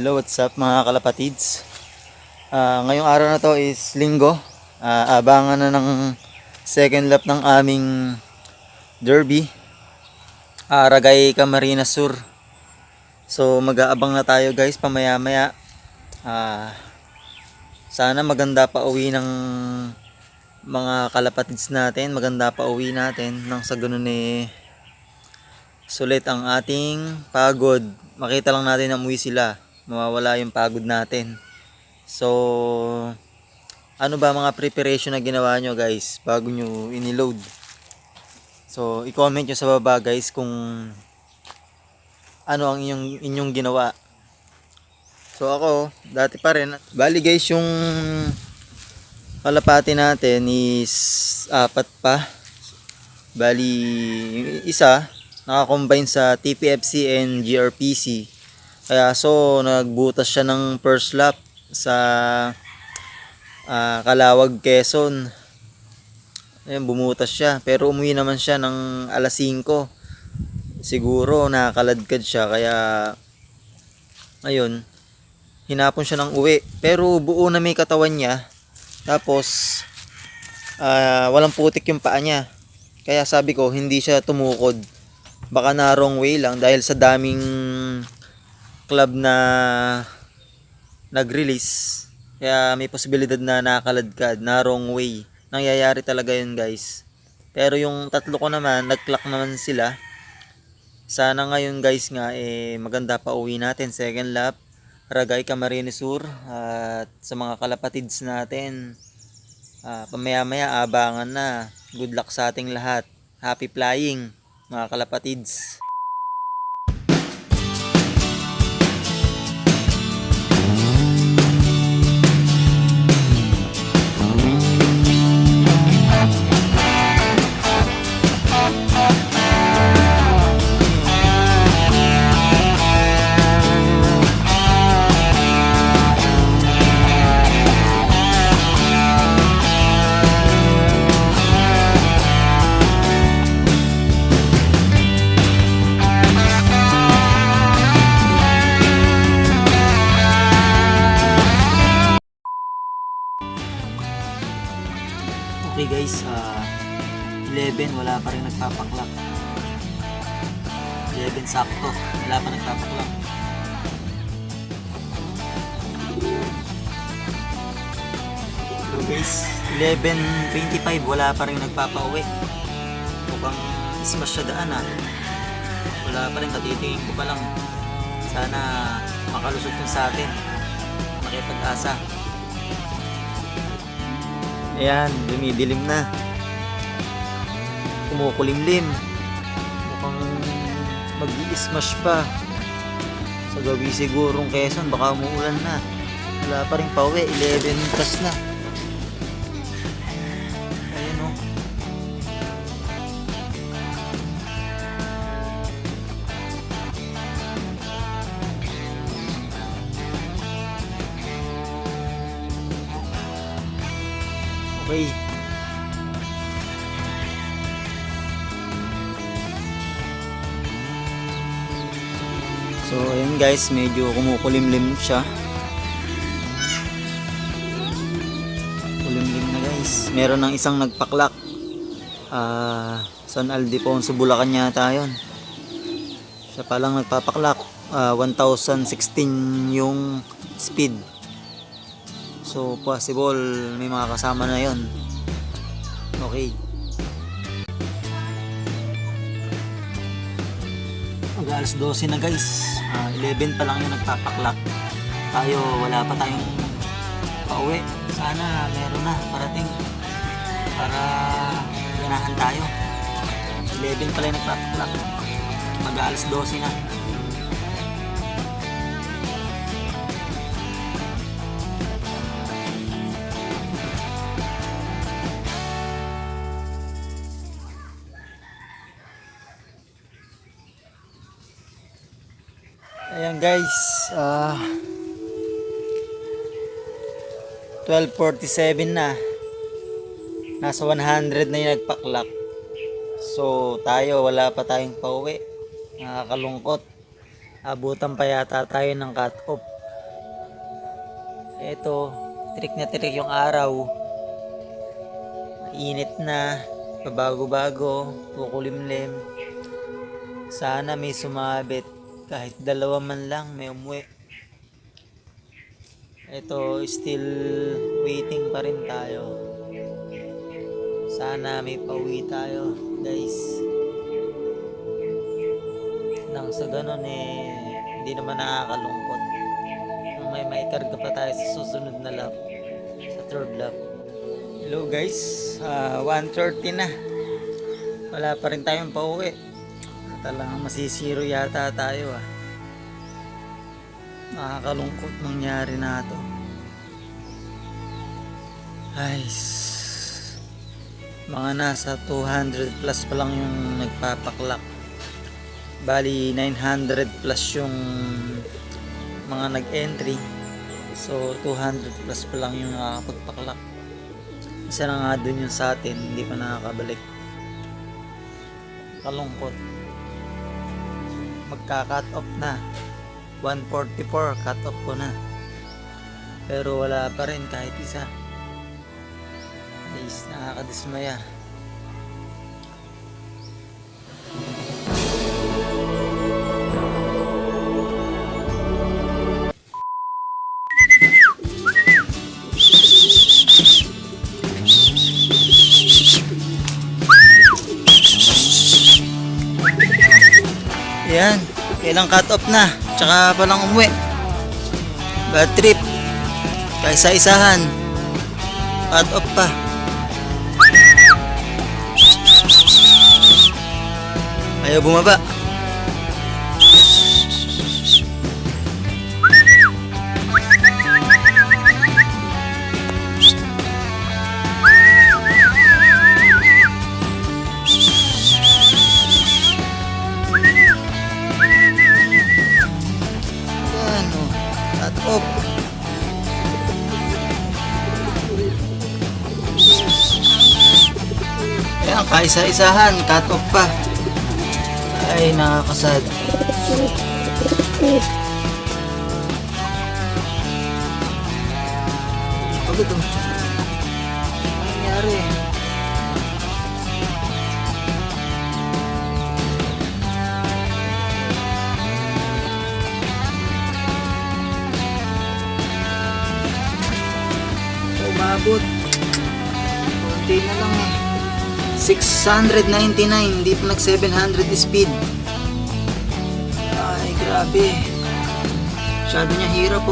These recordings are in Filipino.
Hello, what's up mga kalapatids? Ngayong araw na to is linggo. Abangan na ng second lap ng aming derby. Ragay Camarines Sur. So mag-aabang na tayo guys pamaya maya. Sana maganda pa uwi ng mga kalapatids natin. Maganda pa uwi natin nang sa ganun sulit ang ating pagod. Makita lang natin na umuwi sila. Mawawala yung pagod natin. So ano ba mga preparation na ginawa nyo guys bago nyo iniload? So i-comment nyo sa baba guys kung ano ang inyong ginawa. So ako dati pa rin. Bali guys, yung kalapati natin is 4 pa. Bali yung isa naka-combine sa TPFC and GRPC. Kaya so nagbutas siya ng first lap sa Calawag, Quezon. Ayun, bumutas siya. Pero umuwi naman siya ng alas 5. Siguro nakaladkad siya kaya ayun, hinapon siya ng uwi. Pero buo na may katawan niya. Tapos walang putik yung paa niya. Kaya sabi ko hindi siya tumukod. Baka na wrong way lang dahil sa daming club na nag-release. Kaya may posibilidad na nakaladkad na wrong way. Nangyayari talaga yun guys. Pero yung tatlo ko naman, nag-clock naman sila. Sana ngayon guys nga maganda pa uwi natin. Second lap, Ragay Camarines Sur. At sa mga kalapatids natin, pamaya maya abangan na. Good luck sa ating lahat. Happy flying mga kalapatids. Okay guys, 11 wala pa rin nagpapaklak. 11 sakto, wala pa nagpapaklak. So guys, 11:25 wala pa rin nagpapauwi. Mukhang smash siya daan Wala pa rin, katitingin ko pa lang. Sana makalusot yun sa atin. Makipag-asa. Ayan, dumidilim na. Kumukulimlim. Mukhang mag-i-smash pa. Sa gabi sigurong Quezon, baka umuulan na. Wala pa rin pauwi, 11 plus na. Ayan o. Okay. So ayun guys, medyo kumukulimlim siya. Kulimlim na guys. Meron ng isang nagpaklak. San Aldefonso, Bulacan yata yun. Siya palang nagpapaklak. 1016 yung speed. So possible may mga kasama na yon. Okay. Alas 12 na guys. 11 pa lang yung nagpapaklak. Tayo wala pa tayong pauwi. Sana meron na parating para ganahan tayo. 11 pa lang nagpapaklak. Mag-alas 12 na. Ayan guys, 12:47 na. Nasa 100 na yung nagpaklak. So tayo wala pa tayong pauwi. Nakakalungkot. Abutan pa yata tayo ng cut off. Eto, tirik na tirik yung araw. Mainit na, pabago-bago, kukulimlim. Sana may sumabit, kahit dalawa man lang may umuwi. Eto, still waiting pa rin tayo. Sana may pauwi tayo, guys. Nang sa ganun hindi naman nakakalungkot. May maikarga pa tayo sa susunod na lap, sa third lap. Hello guys, 1:30 na. Wala pa rin tayong pauwi. Talagang masisiro yata tayo Nakakalungkot nangyari na to. Ay, mga nasa 200 plus pa lang yung nagpapaklak. Bali 900 plus yung mga nag-entry. So 200 plus pa lang yung nakakapagpaklak. Isa na nga dun yung sa atin, hindi pa nakakabalik. Kalungkot. Magka-cut off na. 144 cut off ko na. Pero wala pa rin kahit isa. Guys, nakakadismaya. Yan, kailang cut off na. Tsaka palang umuwi. Bad trip. Kaisa-isahan. Cut off pa. Ayaw bumaba. Off. Ayan, kaisa-isahan, cut off pa. Ay, nakakasad. Pagod oh. Ano nangyari? Umabot. Kunti na lang 699, hindi pa nag 700 speed. Ay, grabe. Masyado niya hirap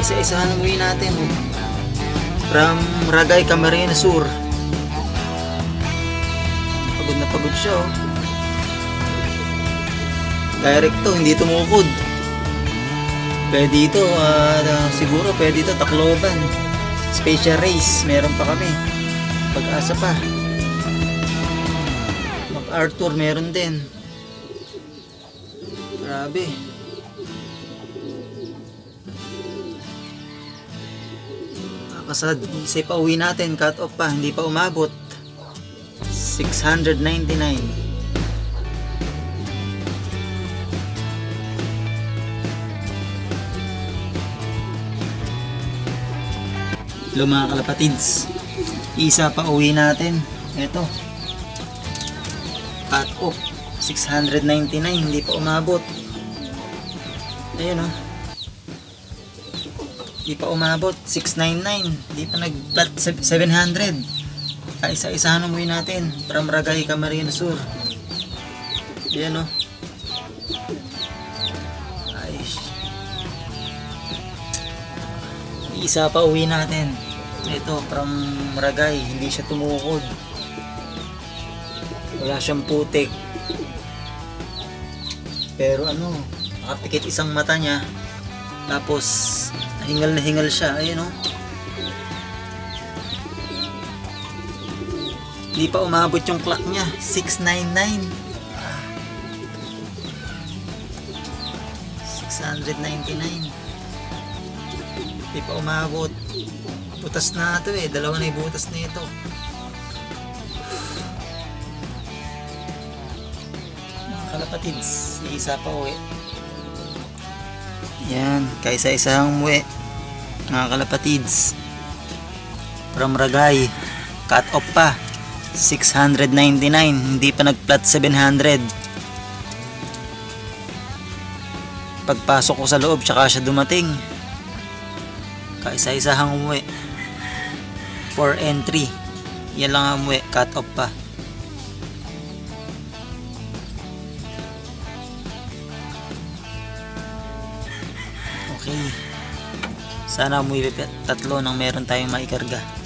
Isa-isahan umuwi natin From Ragay, Camarines Sur. Pagod na pagod siya Direct to, hindi tumukod. Pwede dito, siguro pwede dito Tacloban. Special race, meron pa kami. Pag-asa pa. MacArthur meron din. Grabe. Nakakasad. Isa pa uwi natin, cut off pa, hindi pa umabot. 699. Hello mga kalapatids, isa pa uwi natin. Ito, cut off 699, hindi pa umabot. Ayun hindi pa umabot. 699, hindi pa nag-flat 700. Kaisa-isahan umuwi natin from Ragay, Camarines Sur. Ayan isa pa uwi natin. Ito from Ragay, hindi siya tumukod. Wala siyang putik. Pero nakapikit isang mata niya. Tapos hingal na hingal siya. Ayun Hindi pa umabot yung clock niya. 699. 699. Hindi pa umabot. Butas na ito dalawa na yung butas na ito. Mga kalapatids, isa pa Yan, kaisa-isahang umuwi mga kalapatids. From Ragay, cut off pa 699, hindi pa nag-flat 700. Pagpasok ko sa loob tsaka siya dumating. Kaisa-isahang umuwi 4 entry. Yan lang ang umuwi, cut off pa. Okay, sana umuwi tatlo nang meron tayong maikarga.